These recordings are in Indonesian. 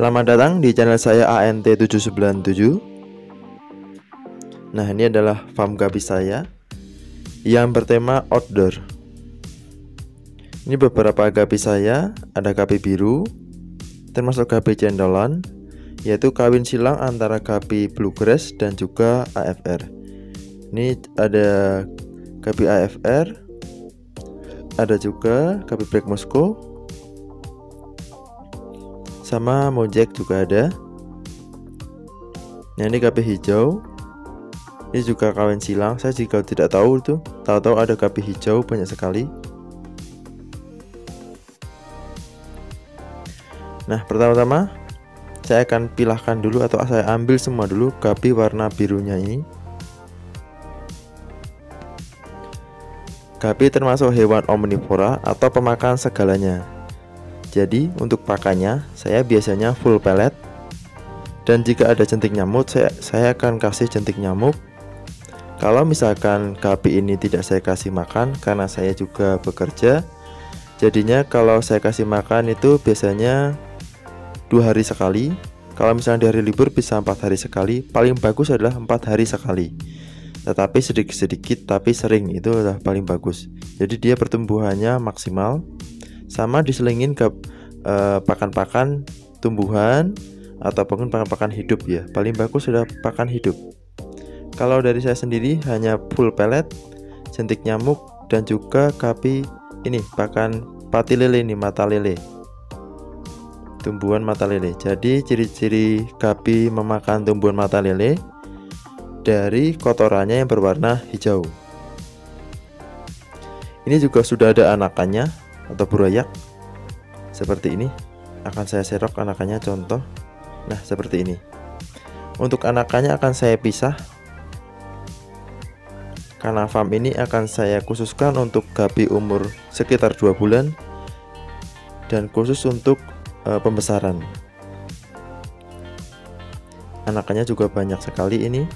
Selamat datang di channel saya ANT797. Nah, ini adalah farm gapi saya yang bertema outdoor. Ini beberapa gapi saya, ada gapi biru, termasuk gapi cendolan, yaitu kawin silang antara gapi bluegrass dan juga AFR. Ini ada gapi AFR, ada juga gapi black Moscow, sama mojek juga ada. Nah, ini gapi hijau, ini juga kawin silang. Saya juga tidak tahu itu, tahu-tahu ada gapi hijau banyak sekali. Nah, pertama-tama saya akan pilahkan dulu, atau saya ambil semua dulu gapi warna birunya ini. Gapi termasuk hewan omnivora atau pemakan segalanya. Jadi untuk pakannya saya biasanya full pellet, dan jika ada jentik nyamuk saya akan kasih jentik nyamuk. Kalau misalkan gapi ini tidak saya kasih makan karena saya juga bekerja, jadinya kalau saya kasih makan itu biasanya 2 hari sekali. Kalau misalnya di hari libur bisa 4 hari sekali. Paling bagus adalah 4 hari sekali, tetapi sedikit-sedikit tapi sering, itu adalah paling bagus. Jadi dia pertumbuhannya maksimal. Sama diselingin ke pakan-pakan tumbuhan ataupun pakan-pakan hidup ya. Paling bagus sudah pakan hidup. Kalau dari saya sendiri hanya full pellet, jentik nyamuk, dan juga gapi ini pakan pati lele, ini mata lele, tumbuhan mata lele. Jadi ciri-ciri gapi memakan tumbuhan mata lele dari kotorannya yang berwarna hijau. Ini juga sudah ada anakannya atau burayak seperti ini. Akan saya serok anakannya, contoh. Nah, seperti ini. Untuk anakannya akan saya pisah, karena farm ini akan saya khususkan untuk gapi umur sekitar 2 bulan dan khusus untuk pembesaran. Anakannya juga banyak sekali ini.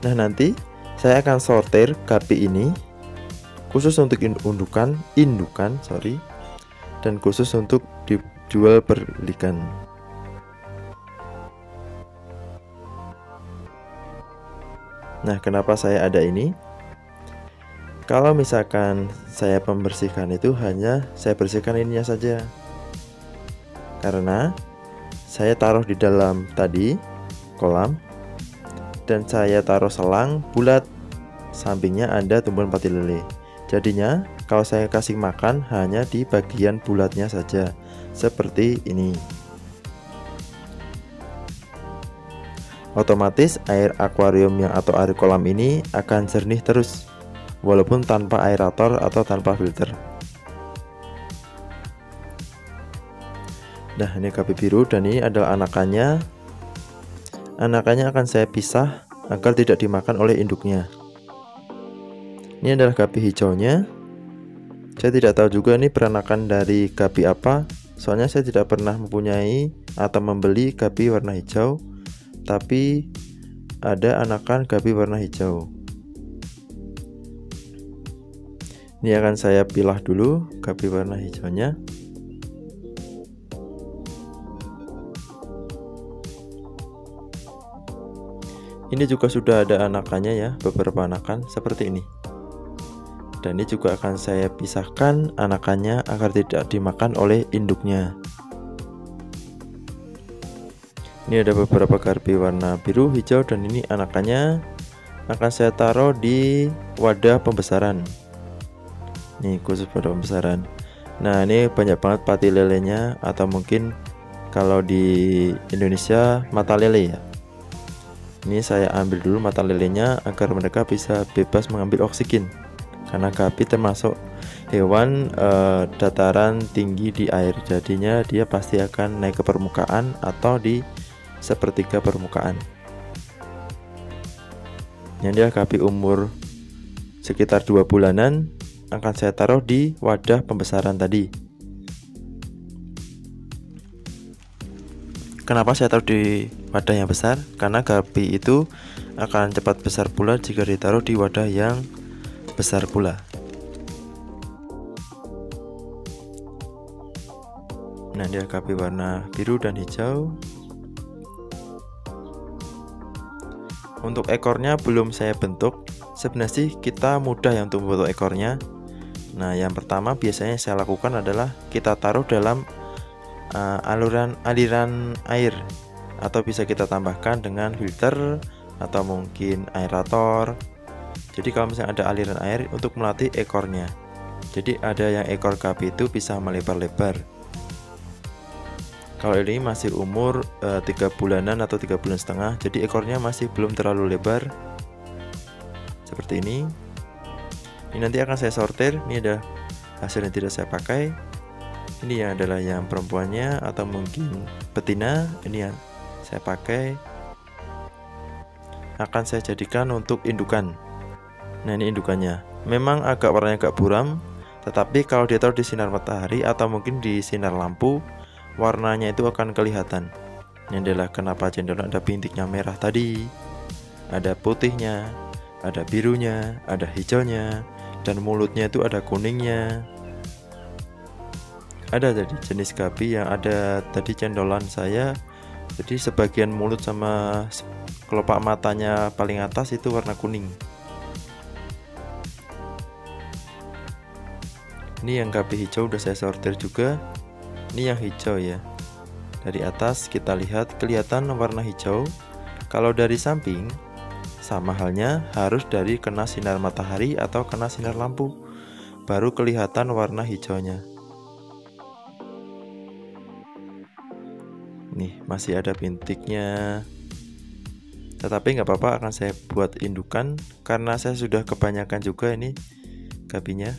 Nah, nanti saya akan sortir gapi ini khusus untuk indukan, dan khusus untuk dijual belikan. Nah, kenapa saya ada ini? Kalau misalkan saya membersihkan itu hanya saya bersihkan ininya saja, karena saya taruh di dalam tadi kolam, dan saya taruh selang bulat, sampingnya ada tumbuhan pati lele. Jadinya kalau saya kasih makan hanya di bagian bulatnya saja, seperti ini. Otomatis air akuarium atau air kolam ini akan jernih terus, walaupun tanpa aerator atau tanpa filter. Nah, ini gapi biru, dan ini adalah anakannya. Anakannya akan saya pisah agar tidak dimakan oleh induknya. Ini adalah gapi hijaunya. Saya tidak tahu juga ini peranakan dari gapi apa, soalnya saya tidak pernah mempunyai atau membeli gapi warna hijau, tapi ada anakan gapi warna hijau. Ini akan saya pilah dulu gapi warna hijaunya. Ini juga sudah ada anakannya ya, beberapa anakan seperti ini. Dan ini juga akan saya pisahkan anakannya agar tidak dimakan oleh induknya. Ini ada beberapa gapi warna biru, hijau, dan ini anakannya akan saya taruh di wadah pembesaran. Ini khusus pada pembesaran. Nah, ini banyak banget pati lelenya, atau mungkin kalau di Indonesia mata lele ya. Ini saya ambil dulu mata lelenya agar mereka bisa bebas mengambil oksigen, karena gapi termasuk hewan dataran tinggi di air. Jadinya dia pasti akan naik ke permukaan atau di sepertiga permukaan. Ini dia gapi umur sekitar 2 bulanan, akan saya taruh di wadah pembesaran tadi. Kenapa saya taruh di wadah yang besar? Karena gapi itu akan cepat besar pula jika ditaruh di wadah yang besar pula. Nah, ini KB warna biru dan hijau. Untuk ekornya belum saya bentuk. Sebenarnya sih kita mudah ya untuk membentuk ekornya. Nah, yang pertama biasanya saya lakukan adalah kita taruh dalam aliran air, atau bisa kita tambahkan dengan filter atau mungkin aerator. Jadi kalau misalnya ada aliran air untuk melatih ekornya. Jadi ada yang ekor KB itu bisa melebar-lebar. Kalau ini masih umur 3 bulanan atau 3,5 bulan, jadi ekornya masih belum terlalu lebar. Seperti ini. Ini nanti akan saya sortir. Ini ada hasil yang tidak saya pakai. Ini yang adalah yang perempuannya atau mungkin betina. Ini yang saya pakai. Akan saya jadikan untuk indukan. Nah, ini indukannya. Memang agak warnanya agak buram, tetapi kalau ditaruh di sinar matahari atau mungkin di sinar lampu, warnanya itu akan kelihatan. Ini adalah kenapa cendol ada bintiknya merah tadi, ada putihnya, ada birunya, ada hijaunya, dan mulutnya itu ada kuningnya. Ada tadi jenis KB yang ada tadi cendolan saya, jadi sebagian mulut sama kelopak matanya paling atas itu warna kuning. Ini yang KB hijau udah saya sortir juga. Ini yang hijau ya. Dari atas kita lihat kelihatan warna hijau. Kalau dari samping sama halnya harus dari kena sinar matahari atau kena sinar lampu, baru kelihatan warna hijaunya. Nih masih ada bintiknya. Tetapi nggak apa-apa, akan saya buat indukan karena saya sudah kebanyakan juga ini kabinya.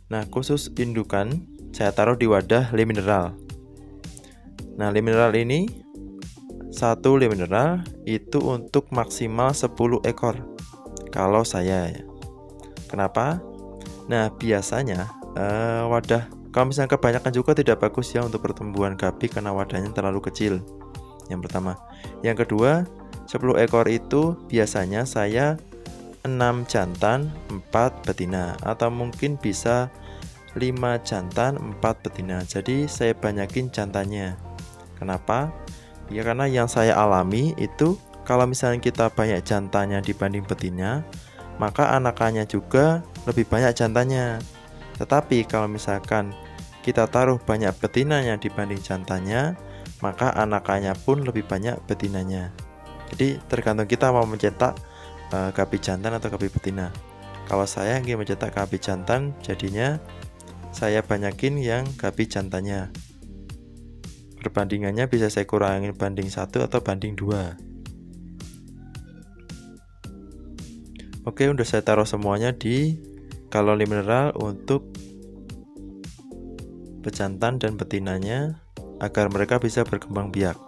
Nah, khusus indukan saya taruh di wadah lem mineral. Nah, lem mineral ini satu lem mineral itu untuk maksimal 10 ekor. Kalau saya ya. Kenapa? Nah, biasanya wadah kalau misalnya kebanyakan juga tidak bagus ya untuk pertumbuhan KB karena wadahnya terlalu kecil. Yang pertama. Yang kedua, 10 ekor itu biasanya saya 6 jantan, 4 betina, atau mungkin bisa 5 jantan, 4 betina. Jadi saya banyakin jantannya. Kenapa? Ya karena yang saya alami itu kalau misalnya kita banyak jantannya dibanding betina, maka anakannya juga lebih banyak jantannya. Tetapi kalau misalkan kita taruh banyak betinanya dibanding jantannya, maka anakannya pun lebih banyak betinanya. Jadi tergantung kita mau mencetak KB jantan atau KB betina. Kalau saya ingin mencetak KB jantan, jadinya saya banyakin yang KB jantannya. Perbandingannya bisa saya kurangin banding 1 atau banding 2. Oke, udah saya taruh semuanya di kalori mineral untuk bejantan dan betinanya agar mereka bisa berkembang biak.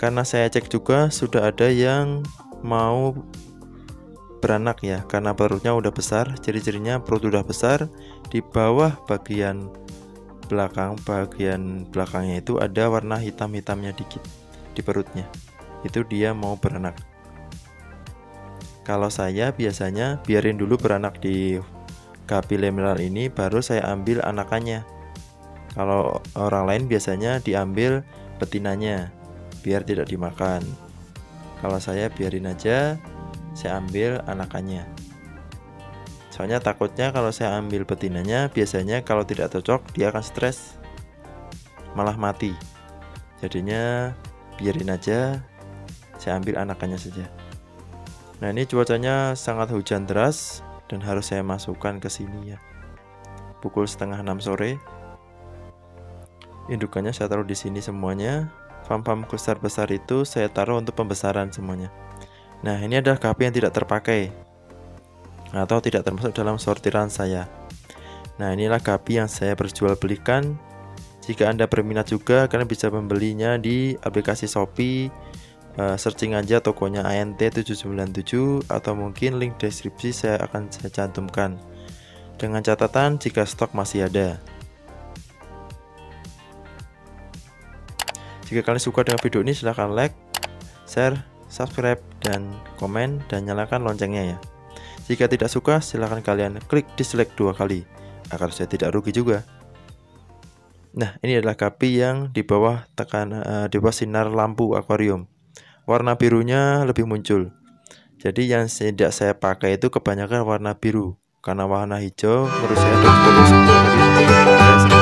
Karena saya cek juga sudah ada yang mau beranak ya, karena perutnya udah besar. Ciri-cirinya perut udah besar, di bawah bagian belakangnya itu ada warna hitam-hitamnya dikit di perutnya. Itu dia mau beranak. Kalau saya biasanya biarin dulu beranak di KB mineral ini, baru saya ambil anakannya. Kalau orang lain biasanya diambil betinanya biar tidak dimakan. Kalau saya biarin aja, saya ambil anakannya. Soalnya takutnya kalau saya ambil betinanya, biasanya kalau tidak cocok dia akan stres, malah mati. Jadinya biarin aja, saya ambil anakannya saja. Nah, ini cuacanya sangat hujan deras dan harus saya masukkan ke sini ya. Pukul 5:30 sore. Indukannya saya taruh di sini semuanya. Pam-pam besar-besar itu saya taruh untuk pembesaran semuanya. Nah, ini adalah KB yang tidak terpakai atau tidak termasuk dalam sortiran saya. Nah, inilah KB yang saya perjualbelikan. Jika Anda berminat juga, kalian bisa membelinya di aplikasi Shopee. Searching aja tokonya ANT797 atau mungkin link deskripsi saya cantumkan. Dengan catatan jika stok masih ada. Jika kalian suka dengan video ini, silahkan like, share, subscribe, dan komen, dan nyalakan loncengnya ya. Jika tidak suka, silahkan kalian klik dislike 2 kali agar saya tidak rugi juga. Nah, ini adalah gapi yang di bawah di bawah sinar lampu akuarium. Warna birunya lebih muncul. Jadi yang tidak saya pakai itu kebanyakan warna biru, karena warna hijau menurut saya bagus-bagus semua. Jadi tidak pakai.